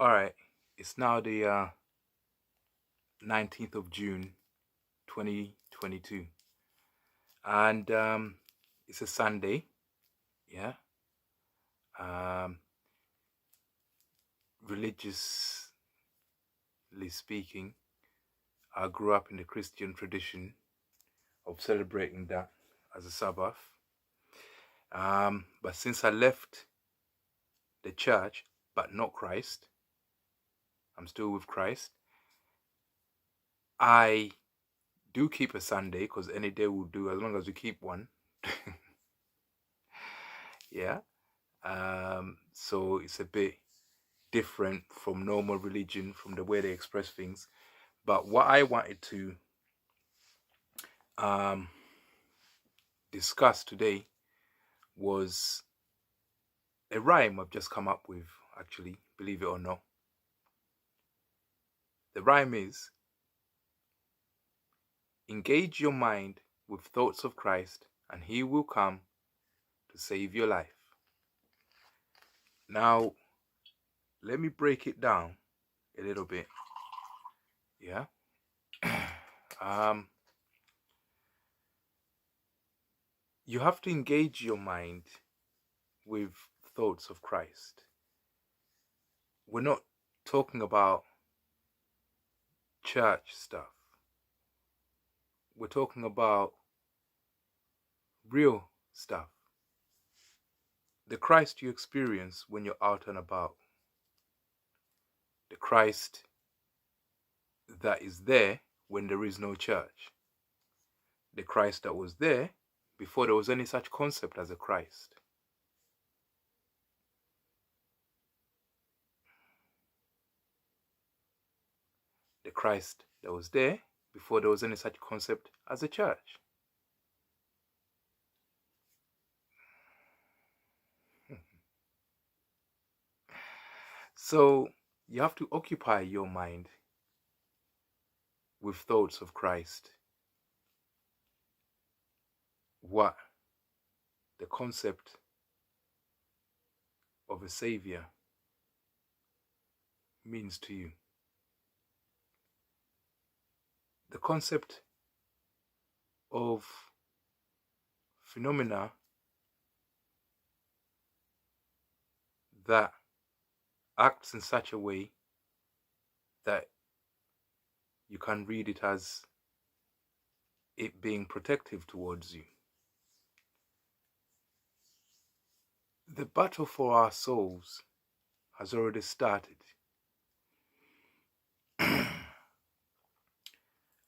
All right, it's now the 19th of June 2022, and it's a Sunday. Yeah. Um, Religiously speaking, I grew up in the Christian tradition of celebrating that as a Sabbath. But since I left the church, but not Christ, I'm still with Christ. I do keep a Sunday because any day will do as long as you keep one. Yeah. So it's a bit different from normal religion, from the way they express things. But what I wanted to discuss today was a rhyme I've just come up with, actually, believe it or not. The rhyme is: engage your mind with thoughts of Christ, and he will come to save your life. Now, let me break it down a little bit. Yeah. You have to engage your mind with thoughts of Christ. We're not talking about church stuff. We're talking about real stuff. The Christ you experience when you're out and about. The Christ that is there when there is no church. The Christ that was there before there was any such concept as a Christ. The Christ that was there before there was any such concept as a church. So you have to occupy your mind with thoughts of Christ. What the concept of a savior means to you. The concept of phenomena that acts in such a way that you can read it as it being protective towards you. The battle for our souls has already started.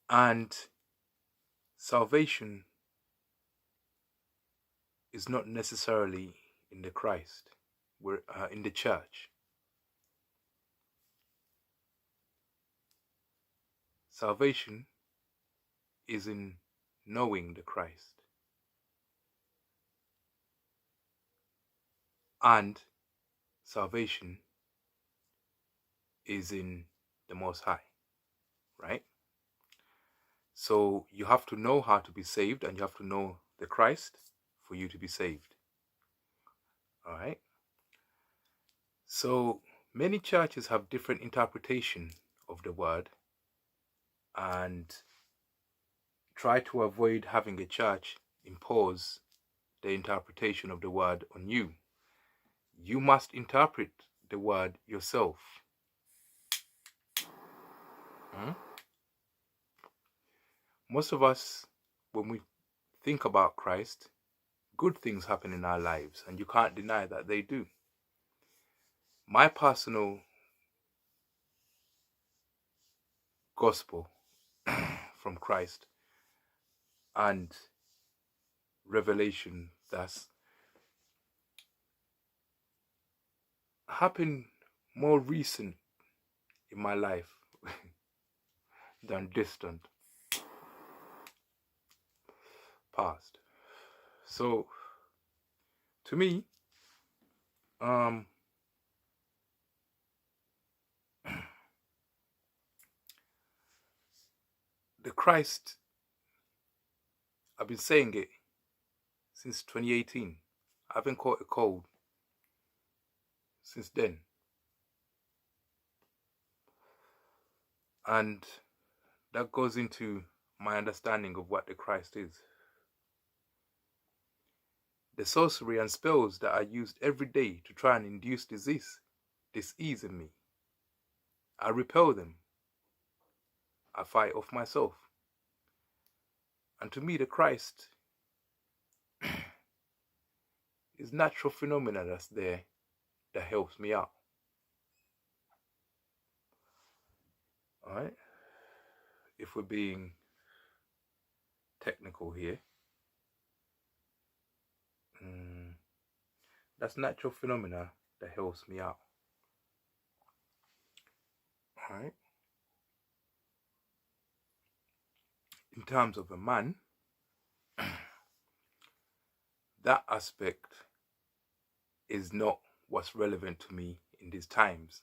And salvation is not necessarily in the Christ. We're in the church. Salvation is in knowing the Christ. And salvation is in the Most High, right? So you have to know how to be saved, and you have to know the Christ for you to be saved. All right? So many churches have different interpretation of the word and try to avoid having a church impose the interpretation of the word on you. You must interpret the word yourself. Most of us, when we think about Christ, good things happen in our lives, and you can't deny that they do. My personal gospel from Christ and revelation thus happened more recent in my life than distant past. So to me, the Christ, I've been saying it since 2018. I haven't caught a cold since then. And that goes into my understanding of what the Christ is. The sorcery and spells that are used every day to try and induce disease in me, I repel them. I fight off myself. And to me, the Christ is natural phenomena that's there that helps me out. All right? If we're being technical here, that's natural phenomena that helps me out. All right? In terms of a man, that aspect is not what's relevant to me in these times.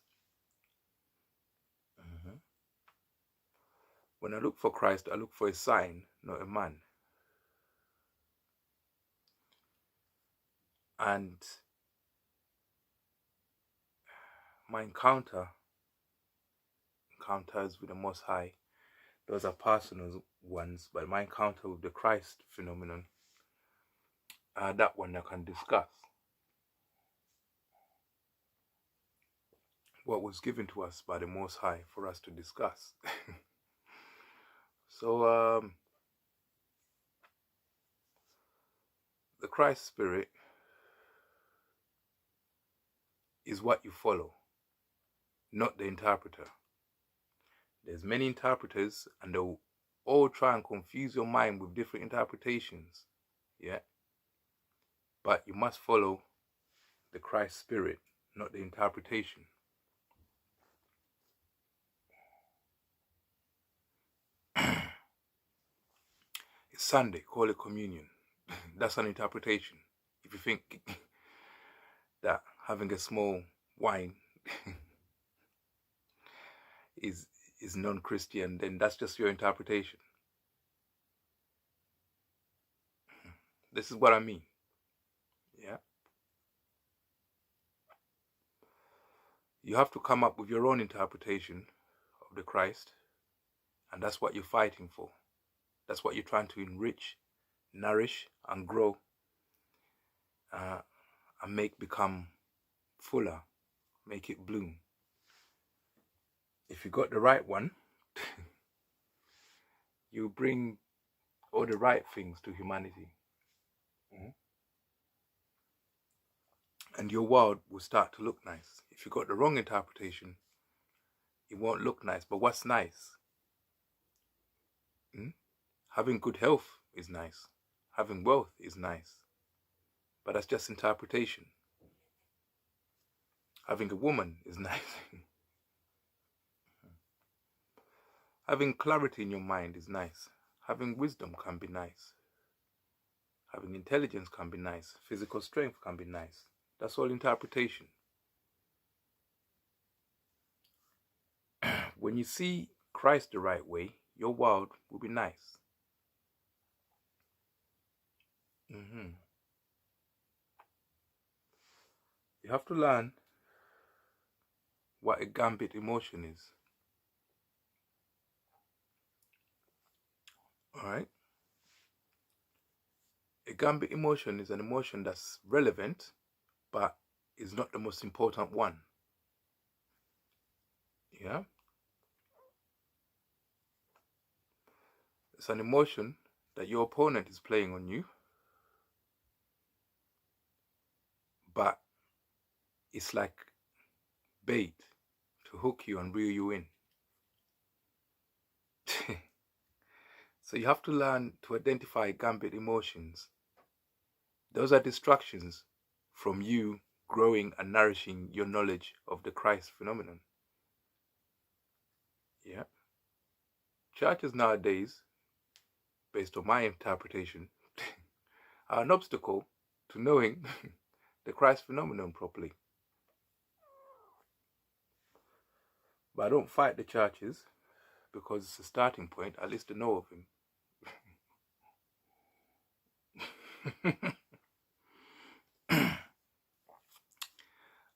When I look for Christ, I look for a sign, not a man. And my encounters with the Most High, those are personal ones, but my encounter with the Christ phenomenon, that one I can discuss. What was given to us by the Most High for us to discuss. So, the Christ spirit is what you follow, not the interpreter. There's many interpreters, and they'll all try and confuse your mind with different interpretations. Yeah. But you must follow the Christ spirit, not the interpretation. It's Sunday, call it communion. That's an interpretation. If you think that having a small wine is non-Christian, then that's just your interpretation. This is what I mean. Yeah. You have to come up with your own interpretation of the Christ, and that's what you're fighting for. That's what you're trying to enrich, nourish, and grow, and make become fuller, make it bloom. If you got the right one, you bring all the right things to humanity. And your world will start to look nice. If you got the wrong interpretation, it won't look nice. But what's nice? Having good health is nice. Having wealth is nice. But that's just interpretation. Having a woman is nice. Having clarity in your mind is nice. Having wisdom can be nice. Having intelligence can be nice. Physical strength can be nice. That's all interpretation. When you see Christ the right way, your world will be nice. You have to learn what a gambit emotion is. Alright? A gambit emotion is an emotion that's relevant, but is not the most important one. Yeah? It's an emotion that your opponent is playing on you, but it's like bait to hook you and reel you in. So you have to learn to identify gambit emotions. Those are distractions from you growing and nourishing your knowledge of the Christ phenomenon. Yeah. Churches nowadays, based on my interpretation, are an obstacle to knowing the Christ phenomenon properly. But I don't fight the churches because it's a starting point, at least to know of him.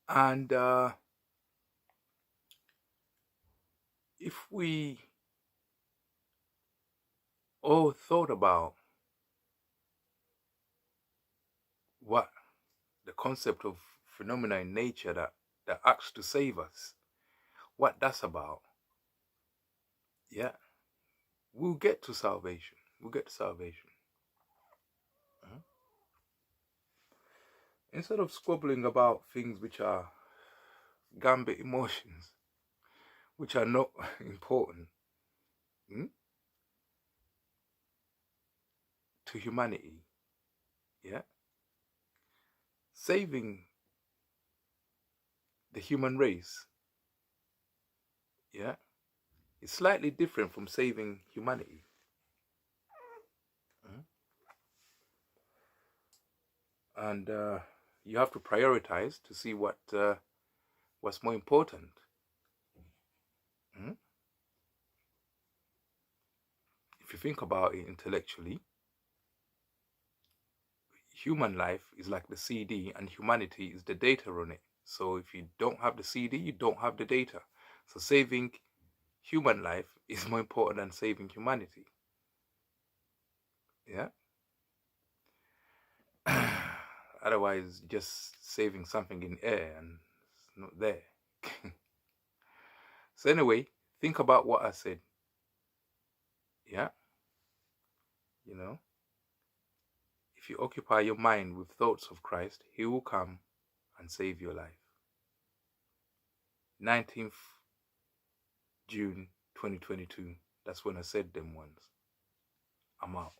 And if we all thought about what the concept of phenomena in nature that acts to save us, what that's about, yeah, we'll get to salvation. We'll get to salvation. Mhm. Instead of squabbling about things which are gambit emotions, which are not important to humanity, yeah, saving the human race, yeah, is slightly different from saving humanity. And you have to prioritize to see what's more important. If you think about it intellectually, human life is like the CD and humanity is the data on it. So if you don't have the CD, you don't have the data. So saving human life is more important than saving humanity. Yeah. Otherwise, just saving something in air and it's not there. So anyway, think about what I said. Yeah. You know, if you occupy your mind with thoughts of Christ, he will come and save your life. 19th June 2022. That's when I said them ones. I'm out.